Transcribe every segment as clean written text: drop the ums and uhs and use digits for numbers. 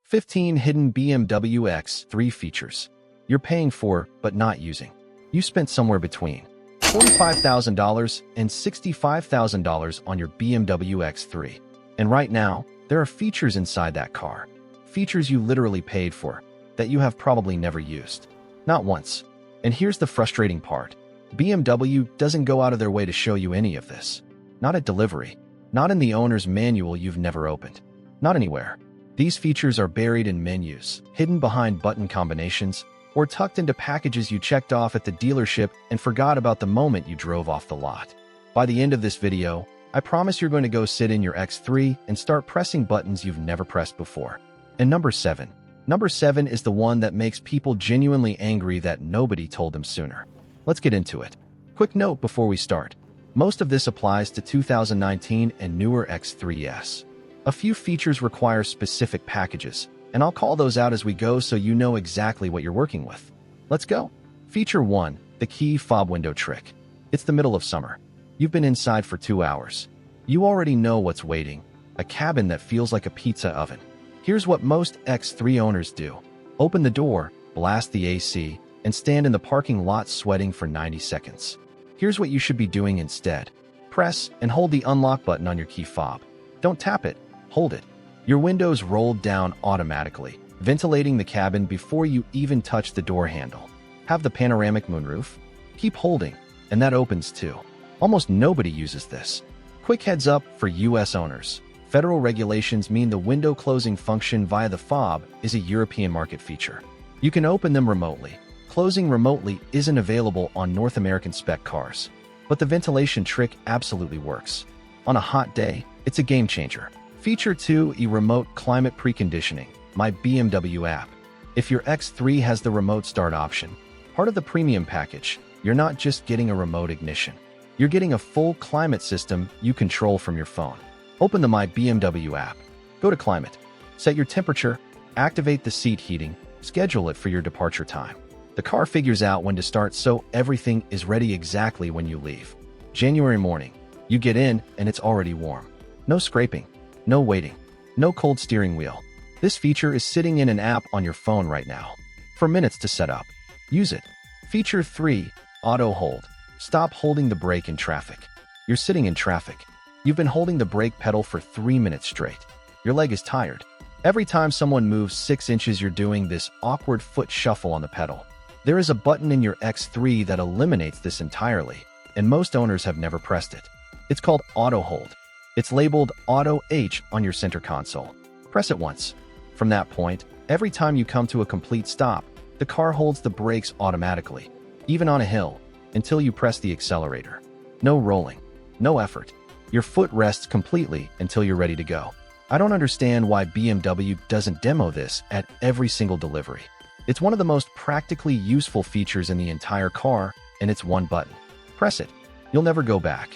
15 hidden BMW X3 features you're paying for but not using. You spent somewhere between $45,000 and $65,000 on your BMW X3. And right now, there are features inside that car. Features you literally paid for that you have probably never used. Not once. And here's the frustrating part. BMW doesn't go out of their way to show you any of this. Not at delivery. Not in the owner's manual you've never opened. Not anywhere. These features are buried in menus, hidden behind button combinations, or tucked into packages you checked off at the dealership and forgot about the moment you drove off the lot. By the end of this video, I promise you're going to go sit in your X3 and start pressing buttons you've never pressed before. And number 7. Number 7 is the one that makes people genuinely angry that nobody told them sooner. Let's get into it. Quick note before we start. Most of this applies to 2019 and newer X3s. A few features require specific packages, and I'll call those out as we go so you know exactly what you're working with. Let's go. Feature 1, the key fob window trick. It's the middle of summer. You've been inside for 2 hours. You already know what's waiting, a cabin that feels like a pizza oven. Here's what most X3 owners do. Open the door, blast the AC, and stand in the parking lot sweating for 90 seconds. Here's what you should be doing instead. Press and hold the unlock button on your key fob. Don't tap it. Hold it. Your windows rolled down automatically, ventilating the cabin before you even touch the door handle. Have the panoramic moonroof? Keep holding, and that opens too. Almost nobody uses this. Quick heads up for US owners. Federal regulations mean the window closing function via the fob is a European market feature. You can open them remotely. Closing remotely isn't available on North American spec cars. But the ventilation trick absolutely works. On a hot day, it's a game changer. Feature 2, remote climate preconditioning, my BMW app. If your X3 has the remote start option, part of the premium package, you're not just getting a remote ignition. You're getting a full climate system you control from your phone. Open the My BMW app. Go to Climate. Set your temperature, activate the seat heating, schedule it for your departure time. The car figures out when to start so everything is ready exactly when you leave. January morning. You get in and it's already warm. No scraping. No waiting. No cold steering wheel. This feature is sitting in an app on your phone right now. For minutes to set up. Use it. Feature 3, auto hold. Stop holding the brake in traffic. You're sitting in traffic. You've been holding the brake pedal for 3 minutes straight. Your leg is tired. Every time someone moves 6 inches, you're doing this awkward foot shuffle on the pedal. There is a button in your X3 that eliminates this entirely, and most owners have never pressed it. It's called auto hold. It's labeled Auto H on your center console. Press it once. From that point, every time you come to a complete stop, the car holds the brakes automatically, even on a hill, until you press the accelerator. No rolling. No effort. Your foot rests completely until you're ready to go. I don't understand why BMW doesn't demo this at every single delivery. It's one of the most practically useful features in the entire car, and it's one button. Press it. You'll never go back.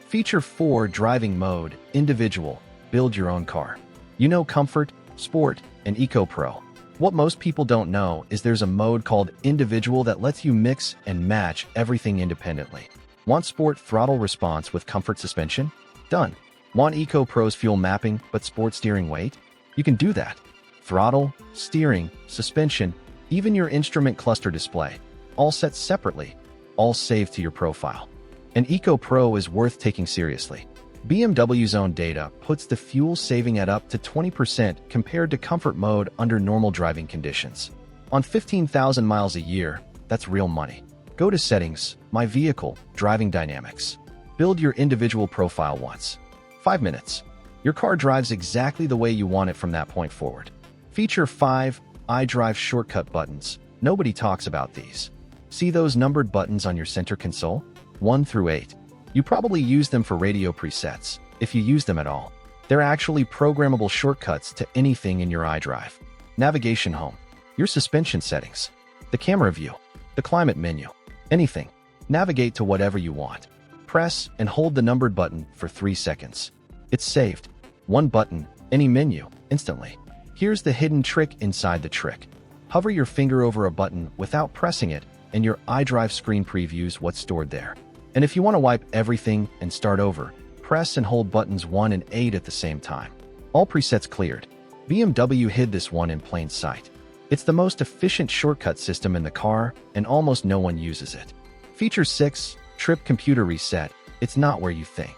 Feature 4, driving mode, individual, build your own car. You know Comfort, Sport, and Eco Pro. What most people don't know is there's a mode called individual that lets you mix and match everything independently. Want Sport throttle response with comfort suspension? Done. Want Eco Pro's fuel mapping but sport steering weight? You can do that. Throttle, steering, suspension, even your instrument cluster display. All set separately. All saved to your profile. And Eco Pro is worth taking seriously. BMW's own data puts the fuel saving at up to 20% compared to comfort mode under normal driving conditions. On 15,000 miles a year, that's real money. Go to Settings, My Vehicle, Driving Dynamics. Build your individual profile once. 5 minutes. Your car drives exactly the way you want it from that point forward. Feature 5, iDrive shortcut buttons. Nobody talks about these. See those numbered buttons on your center console? 1 through 8. You probably use them for radio presets, if you use them at all. They're actually programmable shortcuts to anything in your iDrive. Navigation home, your suspension settings, the camera view, the climate menu, anything. Navigate to whatever you want. Press and hold the numbered button for 3 seconds. It's saved. One button, any menu, instantly. Here's the hidden trick inside the trick. Hover your finger over a button without pressing it, and your iDrive screen previews what's stored there. And if you want to wipe everything and start over, press and hold buttons 1 and 8 at the same time. All presets cleared. BMW hid this one in plain sight. It's the most efficient shortcut system in the car, and almost no one uses it. Feature 6, Trip Computer Reset. It's not where you think.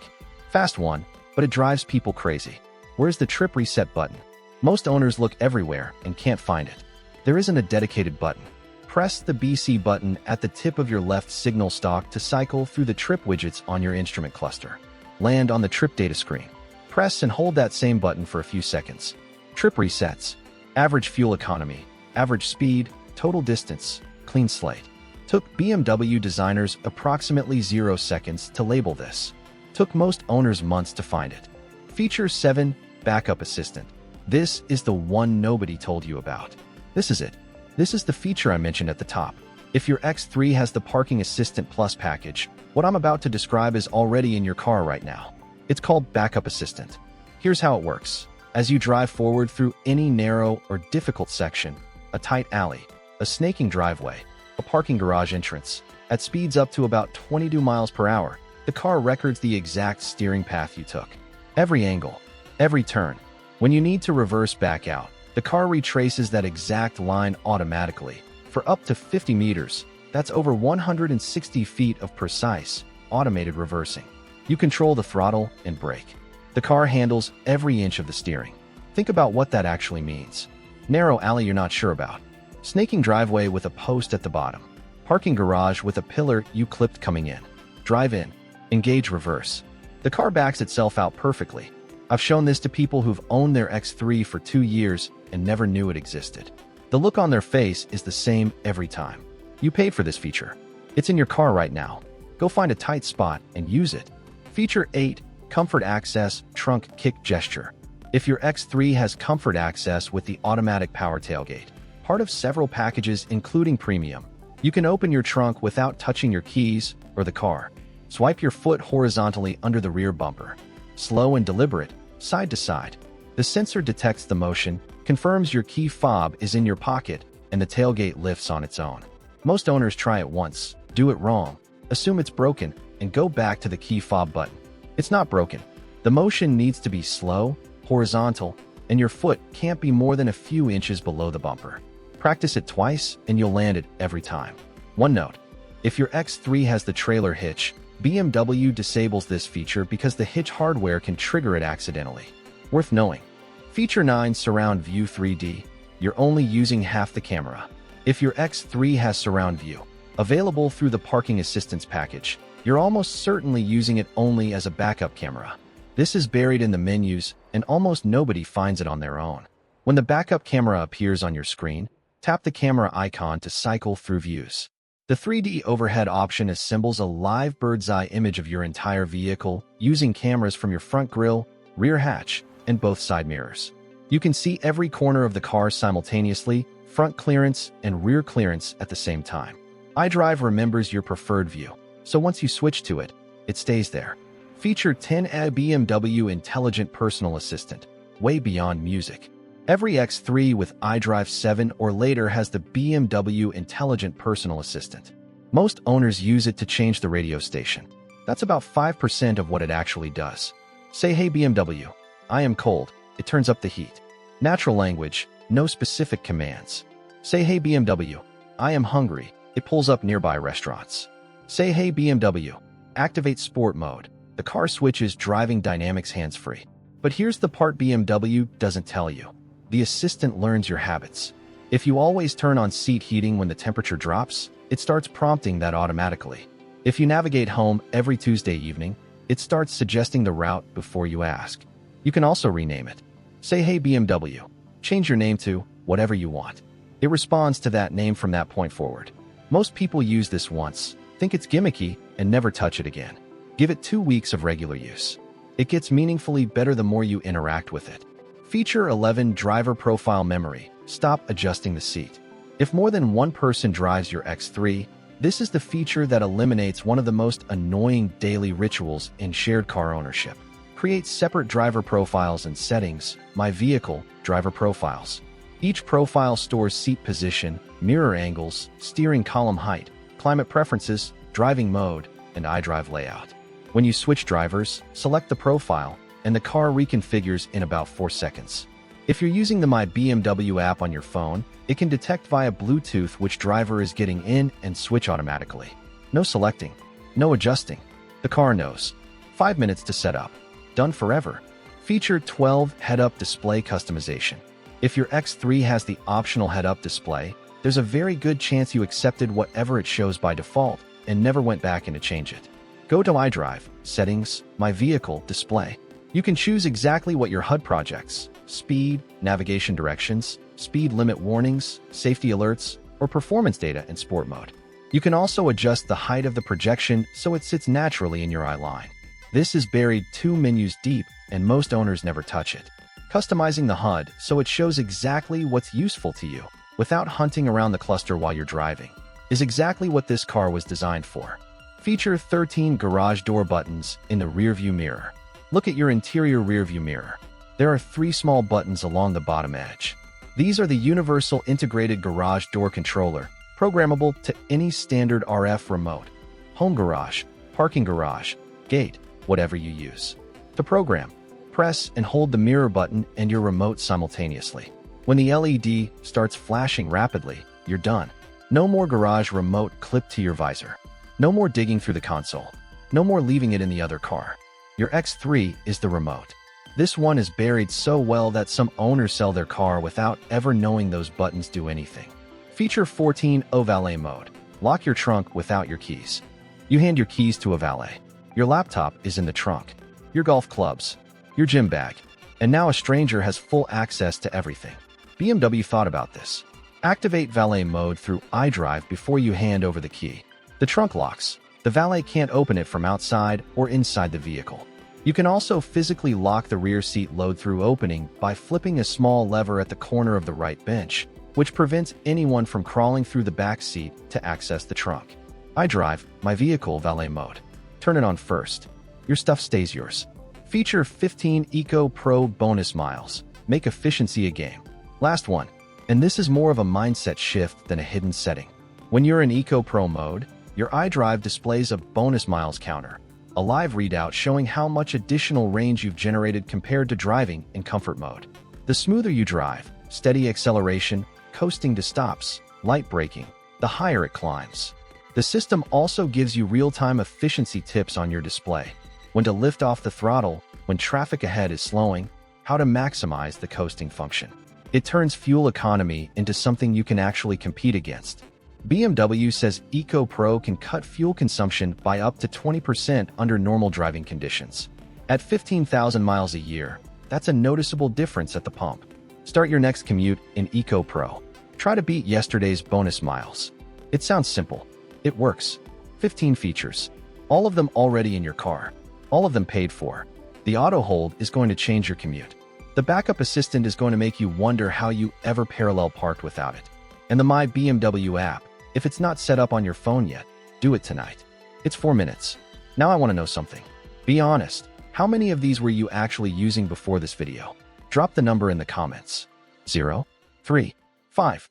Fast one, but it drives people crazy. Where's the trip reset button? Most owners look everywhere and can't find it. There isn't a dedicated button. Press the BC button at the tip of your left signal stalk to cycle through the trip widgets on your instrument cluster. Land on the trip data screen. Press and hold that same button for a few seconds. Trip resets. Average fuel economy, average speed, total distance, clean slate. Took BMW designers approximately 0 seconds to label this. Took most owners months to find it. Feature 7, Backup Assistant. This is the one nobody told you about. This is it. This is the feature I mentioned at the top. If your X3 has the Parking Assistant Plus package, what I'm about to describe is already in your car right now. It's called Backup Assistant. Here's how it works. As you drive forward through any narrow or difficult section, a tight alley, a snaking driveway, a parking garage entrance, at speeds up to about 22 miles per hour, the car records the exact steering path you took. Every angle, every turn. When you need to reverse back out, the car retraces that exact line automatically. For up to 50 meters, that's over 160 feet of precise, automated reversing. You control the throttle and brake. The car handles every inch of the steering. Think about what that actually means. Narrow alley you're not sure about. Snaking driveway with a post at the bottom. Parking garage with a pillar you clipped coming in. Drive in. Engage reverse. The car backs itself out perfectly. I've shown this to people who've owned their X3 for 2 years and never knew it existed. The look on their face is the same every time. You paid for this feature. It's in your car right now. Go find a tight spot and use it. Feature 8, Comfort Access Trunk Kick Gesture. If your X3 has comfort access with the automatic power tailgate, part of several packages including premium, you can open your trunk without touching your keys or the car. Swipe your foot horizontally under the rear bumper. Slow and deliberate, side to side. The sensor detects the motion, confirms your key fob is in your pocket, and the tailgate lifts on its own. Most owners try it once, do it wrong, assume it's broken, and go back to the key fob button. It's not broken. The motion needs to be slow, horizontal, and your foot can't be more than a few inches below the bumper. Practice it twice, and you'll land it every time. One note: if your X3 has the trailer hitch, BMW disables this feature because the hitch hardware can trigger it accidentally. Worth knowing. Feature 9, Surround View 3D. You're only using half the camera. If your X3 has surround view, available through the parking assistance package, you're almost certainly using it only as a backup camera. This is buried in the menus, and almost nobody finds it on their own. When the backup camera appears on your screen, tap the camera icon to cycle through views. The 3D overhead option assembles a live bird's-eye image of your entire vehicle using cameras from your front grille, rear hatch, and both side mirrors. You can see every corner of the car simultaneously, front clearance and rear clearance at the same time. iDrive remembers your preferred view, so once you switch to it, it stays there. Feature 10, a BMW Intelligent Personal Assistant, way beyond music. Every X3 with iDrive 7 or later has the BMW Intelligent Personal Assistant. Most owners use it to change the radio station. That's about 5% of what it actually does. Say, "Hey BMW, I am cold," it turns up the heat. Natural language, no specific commands. Say, "Hey BMW, I am hungry," it pulls up nearby restaurants. Say, "Hey BMW, activate sport mode," the car switches driving dynamics hands-free. But here's the part BMW doesn't tell you. The assistant learns your habits. If you always turn on seat heating when the temperature drops, it starts prompting that automatically. If you navigate home every Tuesday evening, it starts suggesting the route before you ask. You can also rename it. Say, "Hey BMW, change your name to whatever you want." It responds to that name from that point forward. Most people use this once, think it's gimmicky, and never touch it again. Give it 2 weeks of regular use. It gets meaningfully better the more you interact with it. Feature 11, Driver Profile Memory. Stop adjusting the seat. If more than one person drives your X3, this is the feature that eliminates one of the most annoying daily rituals in shared car ownership. Create separate driver profiles and settings, My Vehicle, Driver Profiles. Each profile stores seat position, mirror angles, steering column height, climate preferences, driving mode, and iDrive layout. When you switch drivers, select the profile, and the car reconfigures in about 4 seconds. If you're using the My BMW app on your phone, it can detect via Bluetooth which driver is getting in and switch automatically. No selecting, no adjusting. The car knows. 5 minutes to set up. Done forever. Feature 12 head-up display customization. If your X3 has the optional head-up display, there's a very good chance you accepted whatever it shows by default and never went back in to change it. Go to iDrive, Settings, My Vehicle, Display. You can choose exactly what your HUD projects, speed, navigation directions, speed limit warnings, safety alerts, or performance data in sport mode. You can also adjust the height of the projection so it sits naturally in your eye line. This is buried 2 menus deep, and most owners never touch it. Customizing the HUD so it shows exactly what's useful to you, without hunting around the cluster while you're driving, is exactly what this car was designed for. Feature 13 garage door buttons in the rearview mirror. Look at your interior rearview mirror. There are 3 small buttons along the bottom edge. These are the universal integrated garage door controller, programmable to any standard RF remote. Home garage, parking garage, gate, whatever you use. To program, press and hold the mirror button and your remote simultaneously. When the LED starts flashing rapidly, you're done. No more garage remote clipped to your visor. No more digging through the console. No more leaving it in the other car. Your X3 is the remote. This one is buried so well that some owners sell their car without ever knowing those buttons do anything. Feature 14 Valet mode. Lock your trunk without your keys. You hand your keys to a valet. Your laptop is in the trunk. Your golf clubs. Your gym bag. And now a stranger has full access to everything. BMW thought about this. Activate valet mode through iDrive before you hand over the key. The trunk locks. The valet can't open it from outside or inside the vehicle. You can also physically lock the rear seat load-through opening by flipping a small lever at the corner of the right bench, which prevents anyone from crawling through the back seat to access the trunk. iDrive, My Vehicle Valet mode. Turn it on first. Your stuff stays yours. Feature 15 Eco Pro bonus miles. Make efficiency a game. Last one, and this is more of a mindset shift than a hidden setting. When you're in Eco Pro mode, your iDrive displays a bonus miles counter, a live readout showing how much additional range you've generated compared to driving in comfort mode. The smoother you drive, steady acceleration, coasting to stops, light braking, the higher it climbs. The system also gives you real-time efficiency tips on your display. When to lift off the throttle, when traffic ahead is slowing, how to maximize the coasting function. It turns fuel economy into something you can actually compete against. BMW says Eco Pro can cut fuel consumption by up to 20% under normal driving conditions. At 15,000 miles a year, that's a noticeable difference at the pump. Start your next commute in Eco Pro. Try to beat yesterday's bonus miles. It sounds simple. It works. 15 features. All of them already in your car. All of them paid for. The auto hold is going to change your commute. The backup assistant is going to make you wonder how you ever parallel parked without it. And the My BMW app, if it's not set up on your phone yet, do it tonight. It's 4 minutes. Now I want to know something. Be honest. How many of these were you actually using before this video? Drop the number in the comments. 0, 3, 5.